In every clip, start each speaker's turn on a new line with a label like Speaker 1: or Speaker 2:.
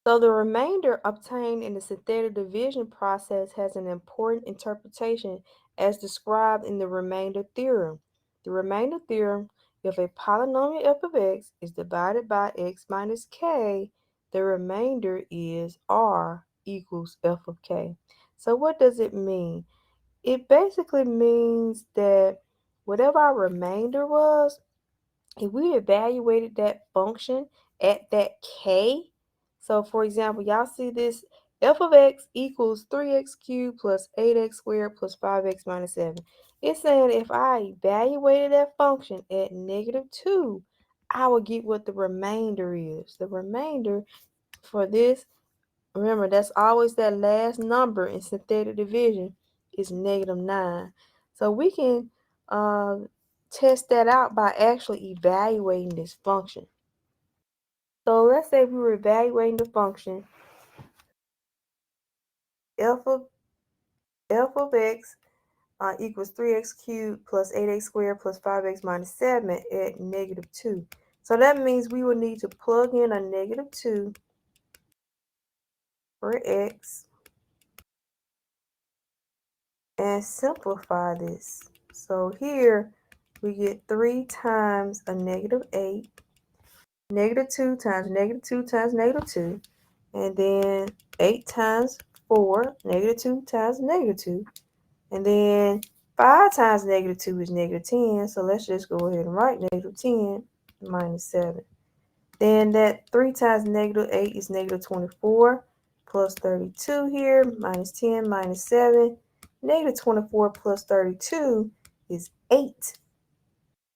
Speaker 1: So the remainder obtained in the synthetic division process has an important interpretation as described in the remainder theorem. The remainder theorem, if a polynomial f of x is divided by x minus k, the remainder is r equals f of k. So what does it mean? It basically means that whatever our remainder was, if we evaluated that function at that k, so for example, y'all see this f of x equals 3x cubed plus 8x squared plus 5x minus 7. It's saying if I evaluated that function at -2, I would get what the remainder is. The remainder for this, remember, that's always that last number in synthetic division, is -9. So we can test that out by actually evaluating this function. So let's say we were evaluating the function f of x equals 3x cubed plus 8x squared plus 5x minus 7 at -2. So that means we will need to plug in a -2 for x and simplify this. So here we get 3 times a -8, -2 times -2 times -2, and then 8 times 4, -2 times -2, and then 5 times -2 is -10, so let's just go ahead and write -10 minus 7. Then that 3 times -8 is -24, plus 32 here, minus 10 minus 7. -24 plus 32 is 8,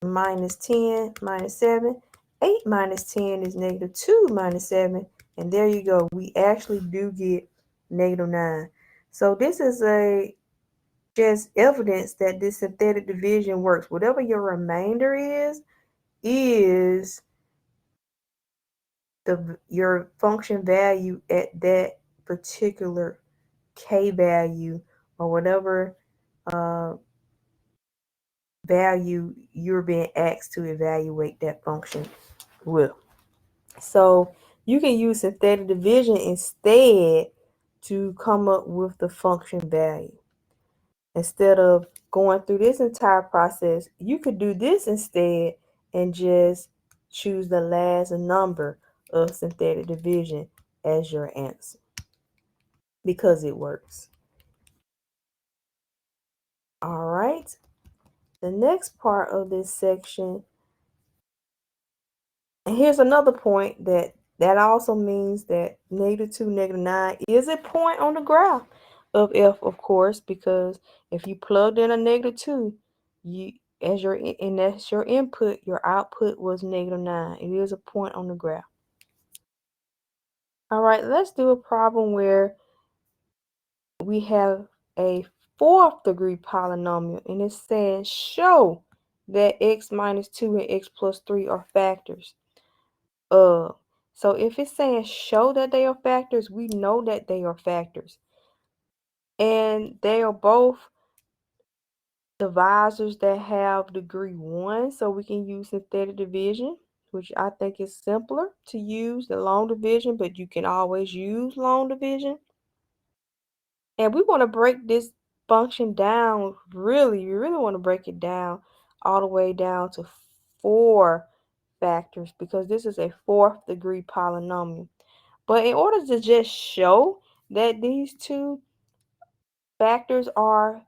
Speaker 1: minus 10 minus 7. 8 minus 10 is -2 minus 7. And there you go. We actually do get -9. So this is just evidence that this synthetic division works. Whatever your remainder is your function value at that particular k value, or whatever value you're being asked to evaluate that function with. So you can use synthetic division instead to come up with the function value. Instead of going through this entire process, you could do this instead and just choose the last number of synthetic division as your answer, because it works. All right. The next part of this section, and here's another point that also means that -2, -9 is a point on the graph of f, of course, because if you plugged in a -2, and that's your input, your output was -9. It is a point on the graph. All right, let's do a problem where we have a fourth degree polynomial, and it's saying show that x minus 2 and x plus 3 are factors. So if it's saying show that they are factors, we know that they are factors. And they are both divisors that have degree 1, so we can use synthetic division, which I think is simpler to use than long division, but you can always use long division. And we want to break this function down, we really want to break it down all the way down to 4 factors, because this is a fourth degree polynomial. But in order to just show that these two factors are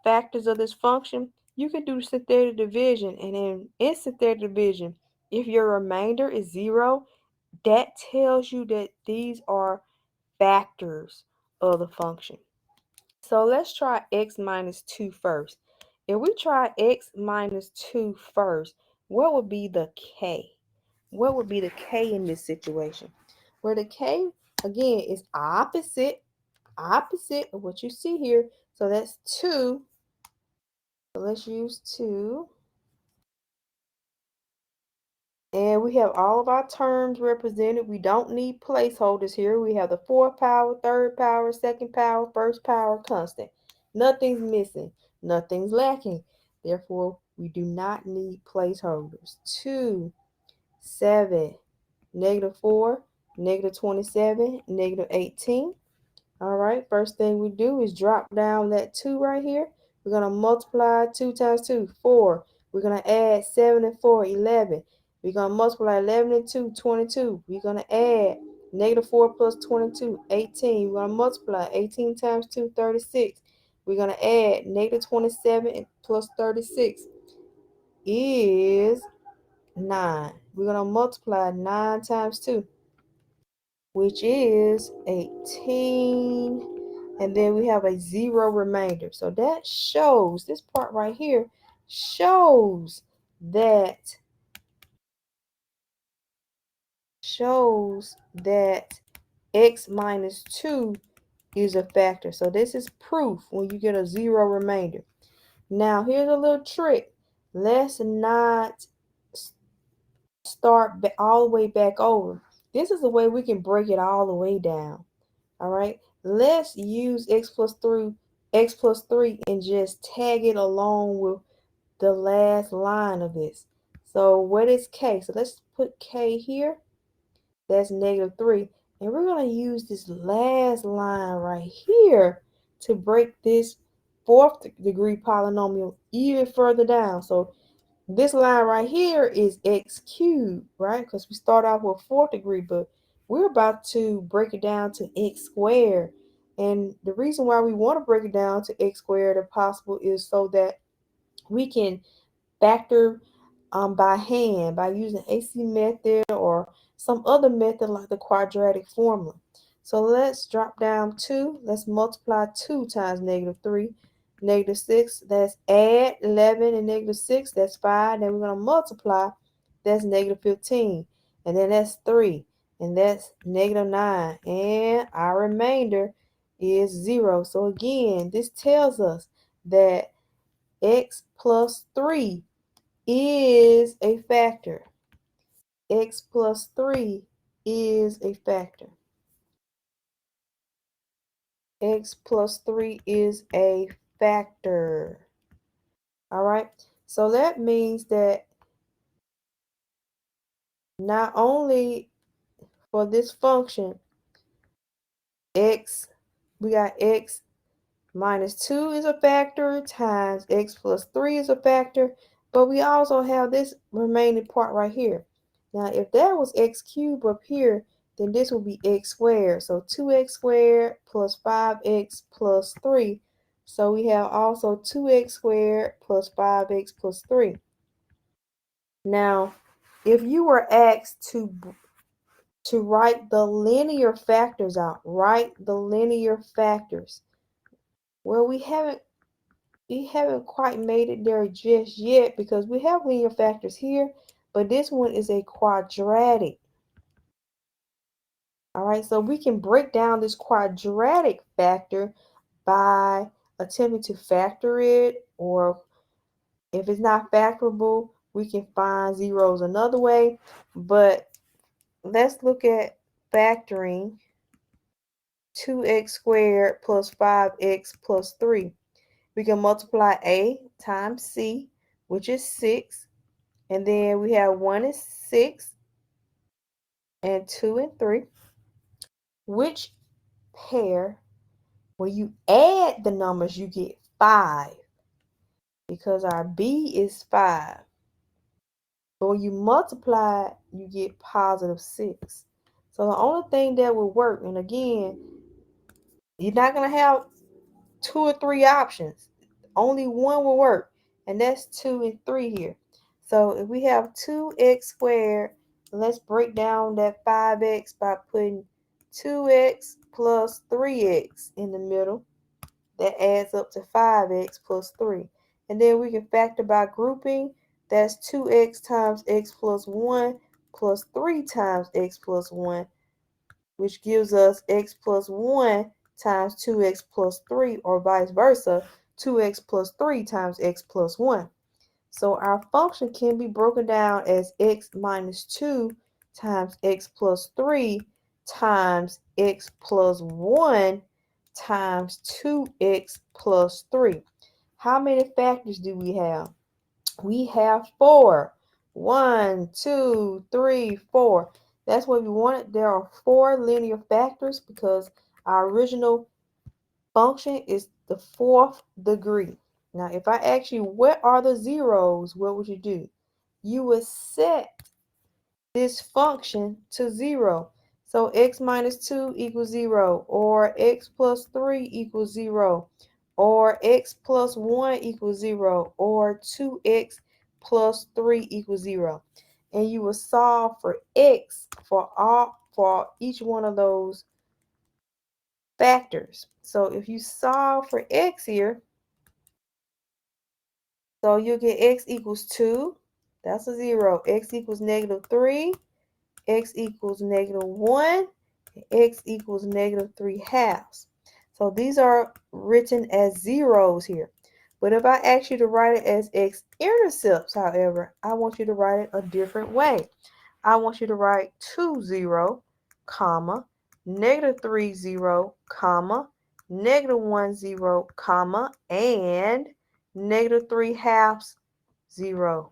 Speaker 1: factors of this function, you can do synthetic division. And in synthetic division, if your remainder is 0, that tells you that these are factors of the function. So let's try x minus 2 first. If we try x minus 2 first, what would be the k? What would be the k in this situation? Where the k, again, is opposite of what you see here. So that's 2. So let's use 2. And we have all of our terms represented. We don't need placeholders here. We have the fourth power, third power, second power, first power, constant. Nothing's missing. Nothing's lacking. Therefore, we do not need placeholders. 2, 7, -4, negative 27, negative 18. All right, first thing we do is drop down that 2 right here. We're going to multiply 2 times 2, 4. We're going to add 7 and 4, 11. We're going to multiply 11 and 2, 22. We're going to add negative 4 plus 22, 18. We're going to multiply 18 times 2, 36. We're going to add negative 27 plus 36 is 9. We're going to multiply 9 times 2, which is 18. And then we have a 0 remainder. So that shows, this part right here shows that x minus 2 is a factor. So this is proof when you get a 0 remainder. Now here's a little trick. Let's not start all the way back over. This is the way we can break it all the way down. All right, let's use x plus 3 and just tag it along with the last line of this. So what is k? So let's put k here. That's negative 3. And we're going to use this last line right here to break this fourth degree polynomial even further down. So this line right here is x cubed, right? Because we start off with fourth degree, but we're about to break it down to x squared. And the reason why we want to break it down to x squared if possible is so that we can factor by hand by using AC method or some other method like the quadratic formula. So let's drop down 2. Let's multiply 2 times negative 3. Negative 6, that's add 11 and negative 6, that's 5. Then we're going to multiply, that's negative 15. And then that's 3. And that's negative 9. And our remainder is 0. So again, this tells us that x plus 3 is a factor. X plus 3 is a factor. X plus 3 is a factor. All right. So that means that not only for this function, we got x minus 2 is a factor times x plus 3 is a factor, but we also have this remaining part right here. Now, if that was x cubed up here, then this would be x squared. So 2x squared plus 5x plus 3. So we have also 2x squared plus 5x plus 3. Now, if you were asked to write the linear factors out, write the linear factors. Well, we haven't quite made it there just yet because we have linear factors here, but this one is a quadratic. All right, so we can break down this quadratic factor by attempting to factor it, or if it's not factorable, we can find zeros another way. But let's look at factoring 2x squared plus 5x plus 3. We can multiply a times c, which is 6. And then we have 1 is 6 and 2 and 3. Which pair, when you add the numbers, you get 5 because our b is 5. But when you multiply, you get positive 6. So the only thing that will work, and again, you're not going to have 2 or 3 options. Only one will work, and that's 2 and 3 here. So if we have 2x squared, let's break down that 5x by putting 2x plus 3x in the middle. That adds up to 5x plus 3. And then we can factor by grouping. That's 2x times x plus 1 plus 3 times x plus 1, which gives us x plus 1 times 2x plus 3, or vice versa, 2x plus 3 times x plus 1. So our function can be broken down as x minus 2 times x plus 3 times x plus 1 times 2x plus 3. How many factors do we have? We have 4. 1, 2, 3, 4. That's what we wanted. There are 4 linear factors because our original function is the 4th degree. Now, if I ask you what are the zeros, what would you do? You would set this function to 0. So x minus 2 equals 0, or x plus 3 equals 0, or x plus 1 equals 0, or 2x plus 3 equals 0. And you will solve for x for each one of those factors. So if you solve for x here, so you'll get x equals 2. That's a 0. X equals negative 3. X equals negative 1. X equals negative 3 halves. So these are written as zeros here. But if I ask you to write it as x-intercepts, however, I want you to write it a different way. I want you to write 2, 0, comma, negative 3, 0, comma, negative 1, 0, comma, and negative 3 halves, 0.